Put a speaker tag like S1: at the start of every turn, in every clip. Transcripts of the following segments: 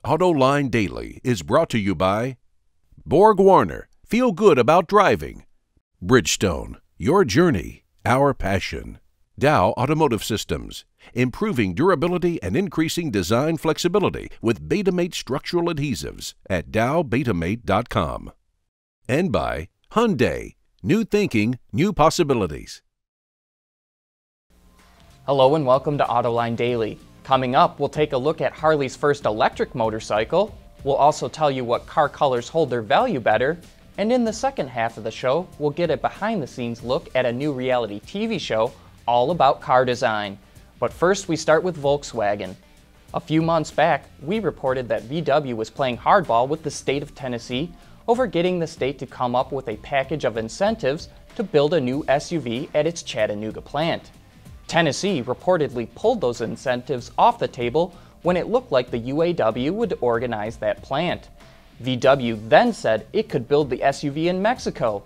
S1: Autoline Daily is brought to you by Borg Warner, feel good about driving. Bridgestone, your journey, our passion. Dow Automotive Systems, improving durability and increasing design flexibility with Betamate structural adhesives at dowbetamate.com. And by Hyundai, new thinking, new possibilities.
S2: Hello and welcome to Autoline Daily. Coming up, we'll take a look at Harley's first electric motorcycle. We'll also tell you what car colors hold their value better. And in the second half of the show, we'll get a behind-the-scenes look at a new reality TV show all about car design. But first, we start with Volkswagen. A few months back, we reported that VW was playing hardball with the state of Tennessee over getting the state to come up with a package of incentives to build a new SUV at its Chattanooga plant. Tennessee reportedly pulled those incentives off the table when it looked like the UAW would organize that plant. VW then said it could build the SUV in Mexico.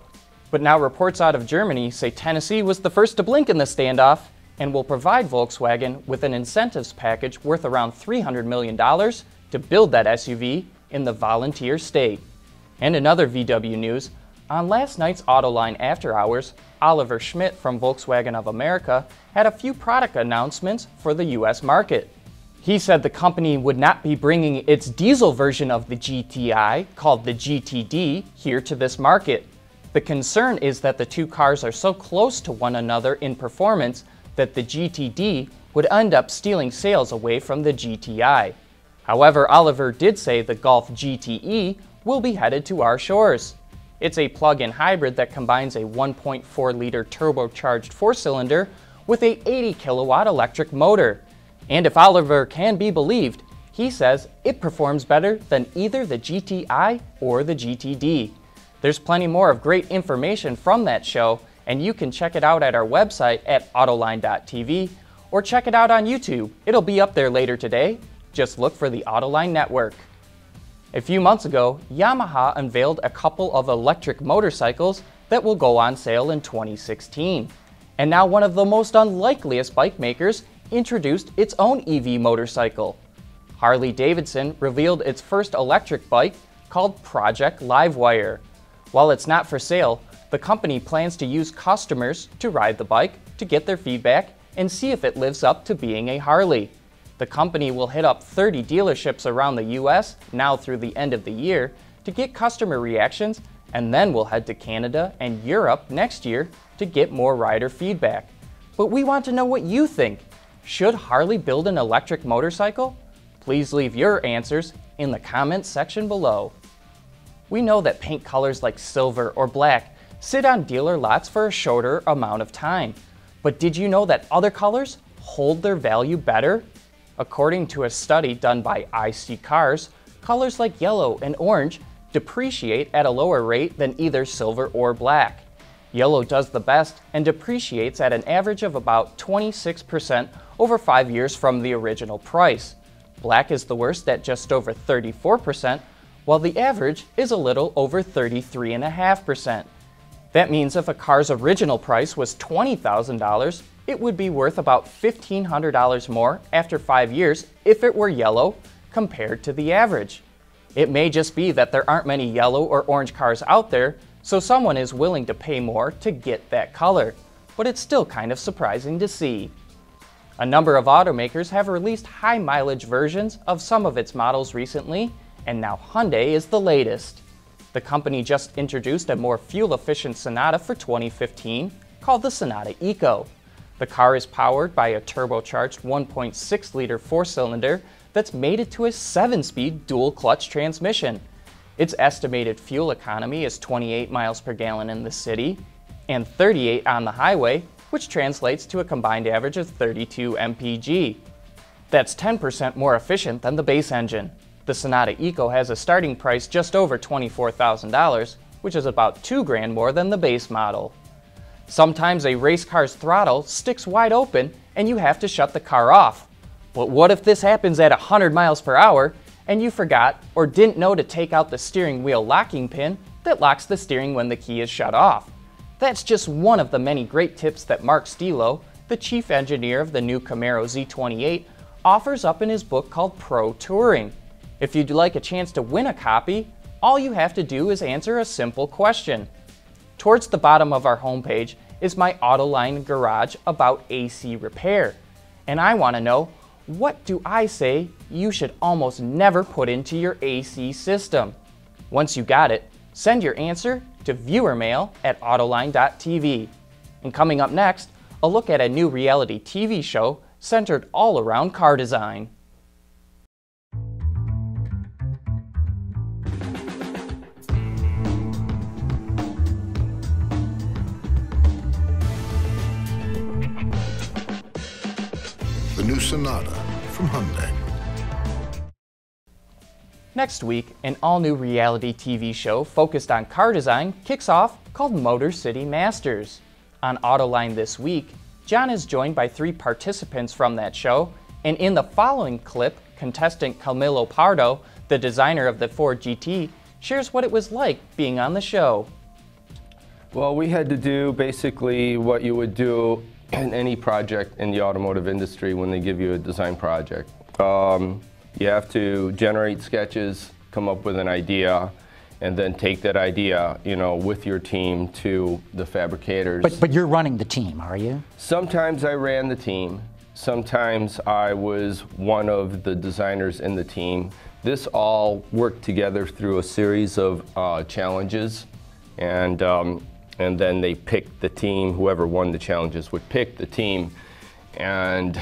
S2: But now reports out of Germany say Tennessee was the first to blink in the standoff and will provide Volkswagen with an incentives package worth around $300 million to build that SUV in the volunteer state. And in other VW news, on last night's Autoline After Hours, Oliver Schmidt from Volkswagen of America had a few product announcements for the US market. He said the company would not be bringing its diesel version of the GTI, called the GTD, here to this market. The concern is that the two cars are so close to one another in performance that the GTD would end up stealing sales away from the GTI. However, Oliver did say the Golf GTE will be headed to our shores. It's a plug-in hybrid that combines a 1.4-liter turbocharged four-cylinder with a 80-kilowatt electric motor. And if Oliver can be believed, he says it performs better than either the GTI or the GTD. There's plenty more of great information from that show, and you can check it out at our website at autoline.tv or check it out on YouTube. It'll be up there later today. Just look for the Autoline Network. A few months ago, Yamaha unveiled a couple of electric motorcycles that will go on sale in 2016. And now one of the most unlikeliest bike makers introduced its own EV motorcycle. Harley-Davidson revealed its first electric bike called Project Livewire. While it's not for sale, the company plans to use customers to ride the bike to get their feedback and see if it lives up to being a Harley. The company will hit up 30 dealerships around the US now through the end of the year to get customer reactions, and then we'll head to Canada and Europe next year to get more rider feedback. But we want to know what you think. Should Harley build an electric motorcycle? Please leave your answers in the comments section below. We know that paint colors like silver or black sit on dealer lots for a shorter amount of time. But did you know that other colors hold their value better? According to a study done by IC Cars, colors like yellow and orange depreciate at a lower rate than either silver or black. Yellow does the best and depreciates at an average of about 26% over 5 years from the original price. Black is the worst at just over 34%, while the average is a little over 33.5%. That means if a car's original price was $20,000, it would be worth about $1,500 more after 5 years if it were yellow compared to the average. It may just be that there aren't many yellow or orange cars out there, so someone is willing to pay more to get that color, but it's still kind of surprising to see. A number of automakers have released high mileage versions of some of its models recently, and now Hyundai is the latest. The company just introduced a more fuel-efficient Sonata for 2015 called the Sonata Eco. The car is powered by a turbocharged 1.6-liter four-cylinder that's mated to a 7-speed dual-clutch transmission. Its estimated fuel economy is 28 miles per gallon in the city and 38 on the highway, which translates to a combined average of 32 mpg. That's 10% more efficient than the base engine. The Sonata Eco has a starting price just over $24,000, which is about $2,000 more than the base model. Sometimes a race car's throttle sticks wide open and you have to shut the car off. But what if this happens at 100 miles per hour and you forgot or didn't know to take out the steering wheel locking pin that locks the steering when the key is shut off? That's just one of the many great tips that Mark Stilo, the chief engineer of the new Camaro Z28, offers up in his book called Pro Touring. If you'd like a chance to win a copy, all you have to do is answer a simple question. Towards the bottom of our homepage is my Autoline garage about AC repair. And I want to know, what do I say you should almost never put into your AC system? Once you got it, send your answer to viewermail@autoline.tv. And coming up next, a look at a new reality TV show centered all around car design.
S3: The new Sonata from Hyundai.
S2: Next week, an all-new reality TV show focused on car design kicks off called Motor City Masters. On Autoline this week, John is joined by 3 participants from that show, and in the following clip, contestant Camilo Pardo, the designer of the Ford GT, shares what it was like being on the show.
S4: Well, we had to do basically what you would do in any project in the automotive industry when they give you a design project. You have to generate sketches, come up with an idea, and then take that idea, with your team to the fabricators.
S5: But you're running the team, are you?
S4: Sometimes I ran the team. Sometimes I was one of the designers in the team. This all worked together through a series of challenges, and then they picked the team. Whoever won the challenges would pick the team. And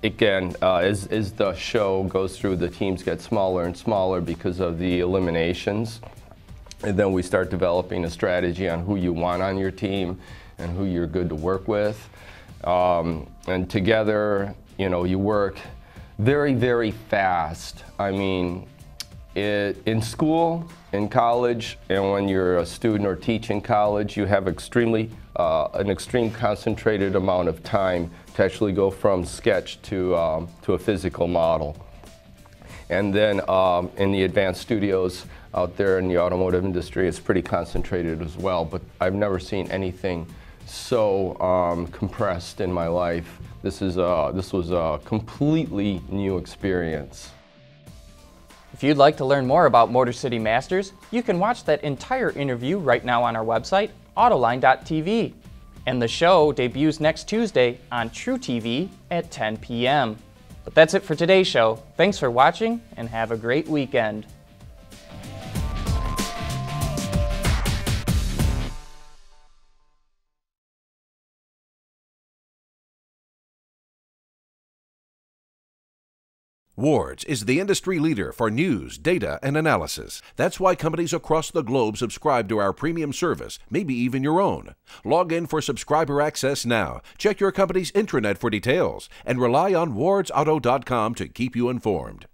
S4: again, as the show goes through, the teams get smaller and smaller because of the eliminations. And then we start developing a strategy on who you want on your team and who you're good to work with. And together, you work very, very fast. I mean, in school, in college, and when you're a student or teach in college, you have an extreme concentrated amount of time to actually go from sketch to a physical model. And then in the advanced studios out there in the automotive industry, it's pretty concentrated as well, but I've never seen anything so compressed in my life. This was a completely new experience.
S2: If you'd like to learn more about Motor City Masters, you can watch that entire interview right now on our website, autoline.tv. And the show debuts next Tuesday on True TV at 10 p.m. But that's it for today's show. Thanks for watching and have a great weekend.
S1: Wards is the industry leader for news, data, and analysis. That's why companies across the globe subscribe to our premium service, maybe even your own. Log in for subscriber access now, check your company's intranet for details, and rely on wardsauto.com to keep you informed.